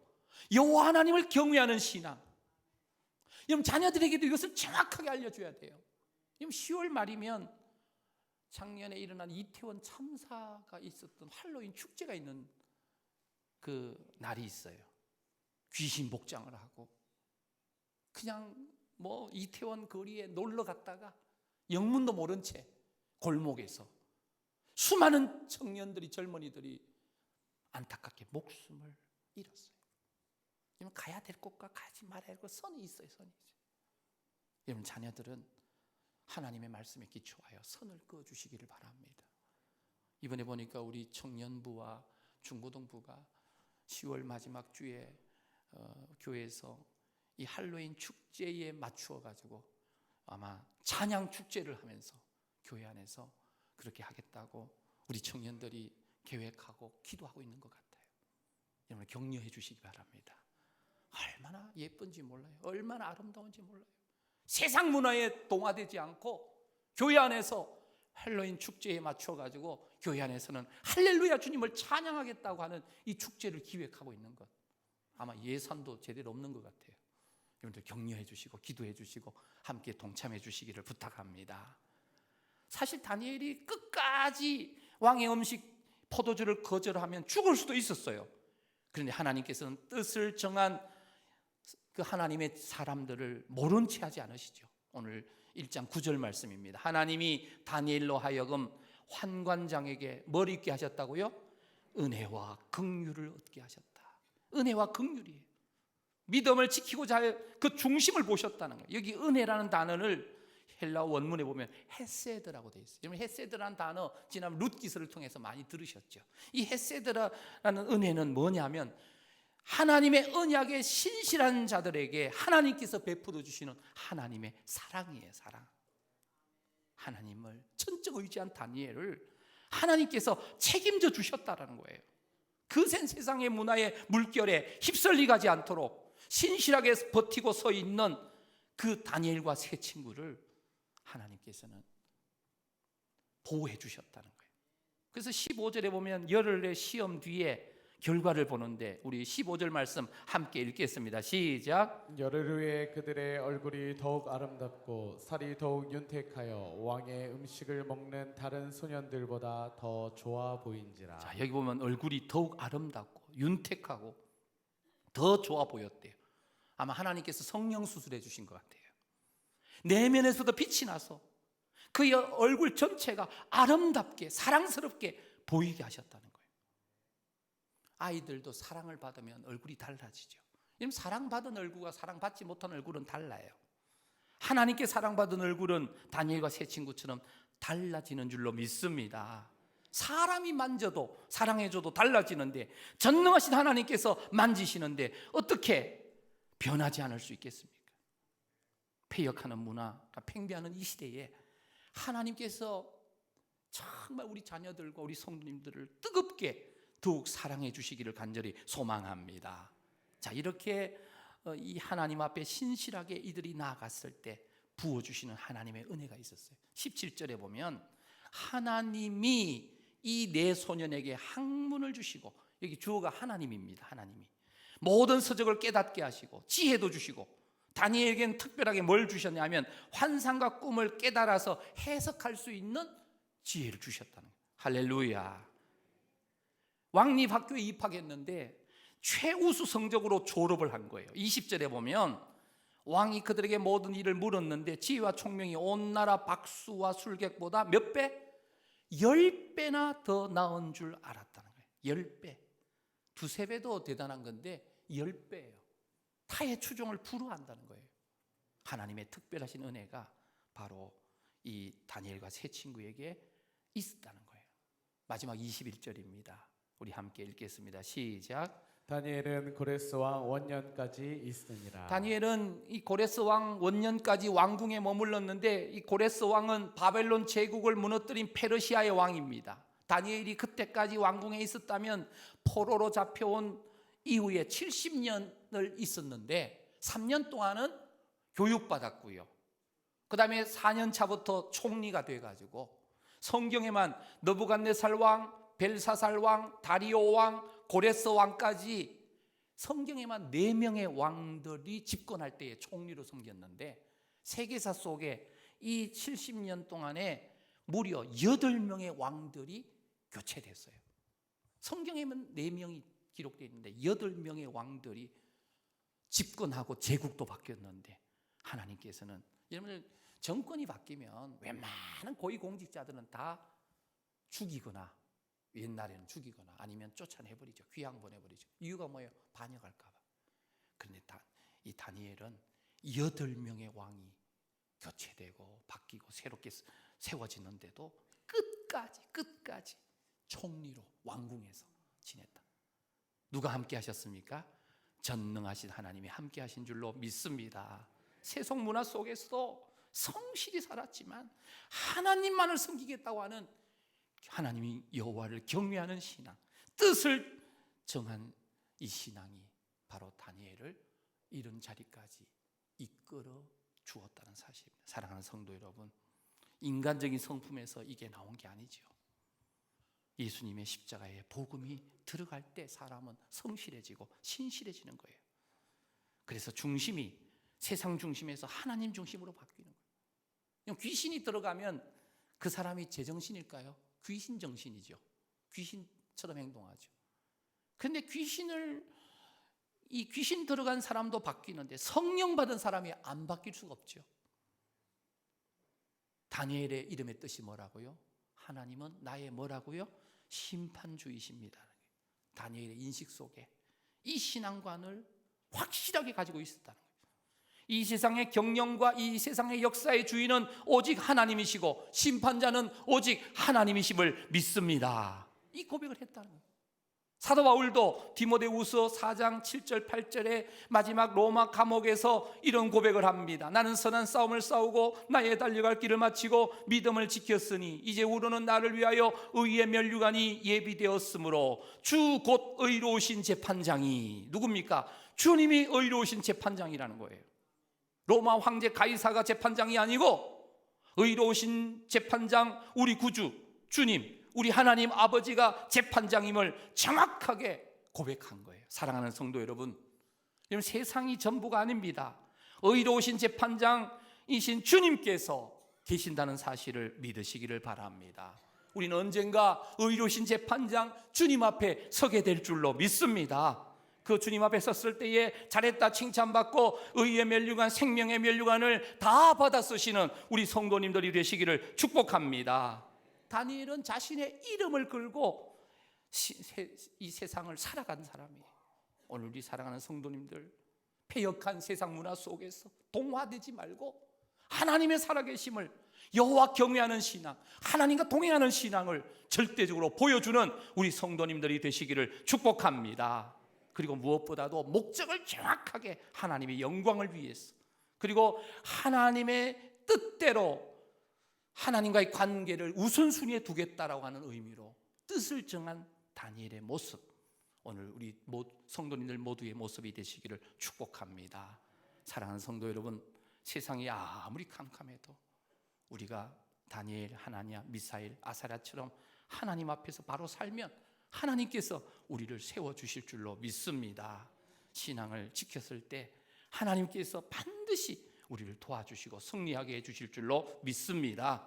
여호와 하나님을 경외하는 신앙. 여러분 자녀들에게도 이것을 정확하게 알려줘야 돼요. 여러분 10월 말이면 작년에 일어난 이태원 참사가 있었던 할로윈 축제가 있는 그 날이 있어요. 귀신 복장을 하고 그냥 뭐 이태원 거리에 놀러 갔다가 영문도 모른 채 골목에서 수많은 청년들이, 젊은이들이 안타깝게 목숨을 잃었어요. 여러분 가야 될 곳과 가지 말아야 할 곳 선이 있어요. 선이 있어요. 여러분 자녀들은 하나님의 말씀에 기초하여 선을 그어주시기를 바랍니다. 이번에 보니까 우리 청년부와 중고등부가 10월 마지막 주에 교회에서 이 할로윈 축제에 맞추어 가지고 아마 찬양 축제를 하면서 교회 안에서 그렇게 하겠다고 우리 청년들이 계획하고 기도하고 있는 것 같아요. 여러분 격려해 주시기 바랍니다. 얼마나 예쁜지 몰라요. 얼마나 아름다운지 몰라요. 세상 문화에 동화되지 않고 교회 안에서 할로윈 축제에 맞춰 가지고 교회 안에서는 할렐루야 주님을 찬양하겠다고 하는 이 축제를 기획하고 있는 것, 아마 예산도 제대로 없는 것 같아요. 여러분들 격려해 주시고 기도해 주시고 함께 동참해 주시기를 부탁합니다. 사실 다니엘이 끝까지 왕의 음식 포도주를 거절하면 죽을 수도 있었어요. 그런데 하나님께서는 뜻을 정한 그 하나님의 사람들을 모른 채 하지 않으시죠. 오늘 1장 9절 말씀입니다. 하나님이 다니엘로 하여금 환관장에게 뭘 잊게 하셨다고요? 은혜와 긍휼을 얻게 하셨다. 은혜와 긍휼이에요. 믿음을 지키고자 할 그 중심을 보셨다는 거예요. 여기 은혜라는 단어를 헬라어 원문에 보면 헤세드라고 되어 있어요. 여러분 헤세드라는 단어 지난 룻 기서를 통해서 많이 들으셨죠. 이 헤세드라는 은혜는 뭐냐면 하나님의 언약에 신실한 자들에게 하나님께서 베풀어 주시는 하나님의 사랑이에요. 사랑. 하나님을 천적 의지한 다니엘을 하나님께서 책임져 주셨다라는 거예요. 거센 세상의 문화의 물결에 휩쓸리 가지 않도록 신실하게 버티고 서 있는 그 다니엘과 세 친구를 하나님께서는 보호해 주셨다는 거예요. 그래서 15절에 보면 열흘의 시험 뒤에 결과를 보는데 우리 15절 말씀 함께 읽겠습니다. 시작.
열흘 후에 그들의 얼굴이 더욱 아름답고 살이 더욱 윤택하여 왕의 음식을 먹는 다른 소년들보다 더 좋아 보인지라.
자, 여기 보면 얼굴이 더욱 아름답고 윤택하고 더 좋아 보였대요. 아마 하나님께서 성령 수술해 주신 것 같아요. 내면에서도 빛이 나서 그의 얼굴 전체가 아름답게 사랑스럽게 보이게 하셨다는 거예요. 아이들도 사랑을 받으면 얼굴이 달라지죠. 사랑받은 얼굴과 사랑받지 못한 얼굴은 달라요. 하나님께 사랑받은 얼굴은 다니엘과 세 친구처럼 달라지는 줄로 믿습니다. 사람이 만져도 사랑해줘도 달라지는데 전능하신 하나님께서 만지시는데 어떻게 변하지 않을 수 있겠습니까? 폐역하는 문화가 팽배하는 이 시대에 하나님께서 정말 우리 자녀들과 우리 성도님들을 뜨겁게 더욱 사랑해 주시기를 간절히 소망합니다. 자, 이렇게 이 하나님 앞에 신실하게 이들이 나아갔을 때 부어주시는 하나님의 은혜가 있었어요. 17절에 보면 하나님이 이 네 소년에게 학문을 주시고, 여기 주어가 하나님입니다. 하나님이 모든 서적을 깨닫게 하시고 지혜도 주시고 다니엘에게는 특별하게 뭘 주셨냐면 환상과 꿈을 깨달아서 해석할 수 있는 지혜를 주셨다는 거예요. 할렐루야. 왕립학교에 입학했는데 최우수 성적으로 졸업을 한 거예요. 20절에 보면 왕이 그들에게 모든 일을 물었는데 지혜와 총명이 온 나라 박수와 술객보다 몇 배? 10배나 더 나은 줄 알았다는 거예요. 10배. 두세 배도 대단한 건데 10배예요. 타의 추종을 불허한다는 거예요. 하나님의 특별하신 은혜가 바로 이 다니엘과 세 친구에게 있었다는 거예요. 마지막 21절입니다. 우리 함께 읽겠습니다. 시작.
다니엘은 고레스 왕 원년까지 있으니라.
다니엘은 이 고레스 왕 원년까지 왕궁에 머물렀는데 이 고레스 왕은 바벨론 제국을 무너뜨린 페르시아의 왕입니다. 다니엘이 그때까지 왕궁에 있었다면 포로로 잡혀온 이후에 70년을 있었는데 3년 동안은 교육받았고요. 그 다음에 4년 차부터 총리가 돼가지고 성경에만 느부갓네살 왕, 벨사살 왕, 다리오 왕, 고레스 왕까지 성경에만 4명의 왕들이 집권할 때에 총리로 섬겼는데 세계사 속에 이 70년 동안에 무려 8명의 왕들이 교체됐어요. 성경에만 4명이 기록되어 있는데 8명의 왕들이 집권하고 제국도 바뀌었는데 하나님께서는 여러분들 정권이 바뀌면 웬만한 고위공직자들은 다 죽이거나 옛날에는 죽이거나 아니면 쫓아내버리죠. 귀양 보내버리죠. 이유가 뭐예요? 반역할까 봐. 그런데 이 다니엘은 8명의 왕이 교체되고 바뀌고 새롭게 세워지는데도 끝까지 총리로 왕궁에서 지냈다. 누가 함께 하셨습니까? 전능하신 하나님이 함께 하신 줄로 믿습니다. 세속 문화 속에서도 성실히 살았지만 하나님만을 섬기겠다고 하는 하나님이 여호와를 경외하는 신앙, 뜻을 정한 이 신앙이 바로 다니엘을 이런 자리까지 이끌어 주었다는 사실입니다. 사랑하는 성도 여러분, 인간적인 성품에서 이게 나온 게 아니죠. 예수님의 십자가에 복음이 들어갈 때 사람은 성실해지고 신실해지는 거예요. 그래서 중심이 세상 중심에서 하나님 중심으로 바뀌는 거예요. 귀신이 들어가면 그 사람이 제정신일까요? 귀신 정신이죠. 귀신처럼 행동하죠. 그런데 귀신 들어간 사람도 바뀌는데 성령 받은 사람이 안 바뀔 수가 없죠. 다니엘의 이름의 뜻이 뭐라고요? 하나님은 나의 뭐라고요? 심판주이십니다. 다니엘의 인식 속에 이 신앙관을 확실하게 가지고 있었다는 거예요. 이 세상의 경영과 이 세상의 역사의 주인은 오직 하나님이시고 심판자는 오직 하나님이심을 믿습니다. 이 고백을 했다는 거예요. 사도 바울도 디모데후서 4장 7절 8절에 마지막 로마 감옥에서 이런 고백을 합니다. 나는 선한 싸움을 싸우고 나의 달려갈 길을 마치고 믿음을 지켰으니 이제 우러는 나를 위하여 의의 면류관이 예비되었으므로 주 곧 의로우신 재판장이 누굽니까? 주님이 의로우신 재판장이라는 거예요. 로마 황제 가이사가 재판장이 아니고 의로우신 재판장 우리 구주 주님 우리 하나님 아버지가 재판장임을 정확하게 고백한 거예요. 사랑하는 성도 여러분, 세상이 전부가 아닙니다. 의로우신 재판장이신 주님께서 계신다는 사실을 믿으시기를 바랍니다. 우리는 언젠가 의로우신 재판장 주님 앞에 서게 될 줄로 믿습니다. 그 주님 앞에 섰을 때에 잘했다 칭찬받고 의의 면류관 생명의 면류관을 다 받아 쓰시는 우리 성도님들이 되시기를 축복합니다. 다니엘은 자신의 이름을 걸고 이 세상을 살아간 사람이에요. 오늘 우리 사랑하는 성도님들, 패역한 세상 문화 속에서 동화되지 말고 하나님의 살아계심을 여호와 경외하는 신앙, 하나님과 동행하는 신앙을 절대적으로 보여주는 우리 성도님들이 되시기를 축복합니다. 그리고 무엇보다도 목적을 정확하게 하나님의 영광을 위해서, 그리고 하나님의 뜻대로 하나님과의 관계를 우선순위에 두겠다라고 하는 의미로 뜻을 정한 다니엘의 모습, 오늘 우리 성도님들 모두의 모습이 되시기를 축복합니다. 사랑하는 성도 여러분, 세상이 아무리 캄캄해도 우리가 다니엘, 하나냐, 미사엘, 아사랴처럼 하나님 앞에서 바로 살면 하나님께서 우리를 세워주실 줄로 믿습니다. 신앙을 지켰을 때 하나님께서 반드시 우리를 도와주시고 승리하게 해주실 줄로 믿습니다.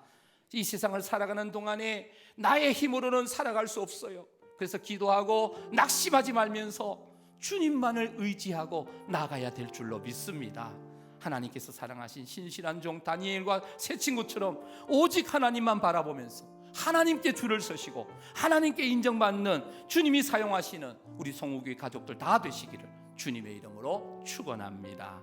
이 세상을 살아가는 동안에 나의 힘으로는 살아갈 수 없어요. 그래서 기도하고 낙심하지 말면서 주님만을 의지하고 나가야 될 줄로 믿습니다. 하나님께서 사랑하신 신실한 종 다니엘과 세 친구처럼 오직 하나님만 바라보면서 하나님께 줄을 서시고 하나님께 인정받는 주님이 사용하시는 우리 송우교회 가족들 다 되시기를 주님의 이름으로 축원합니다.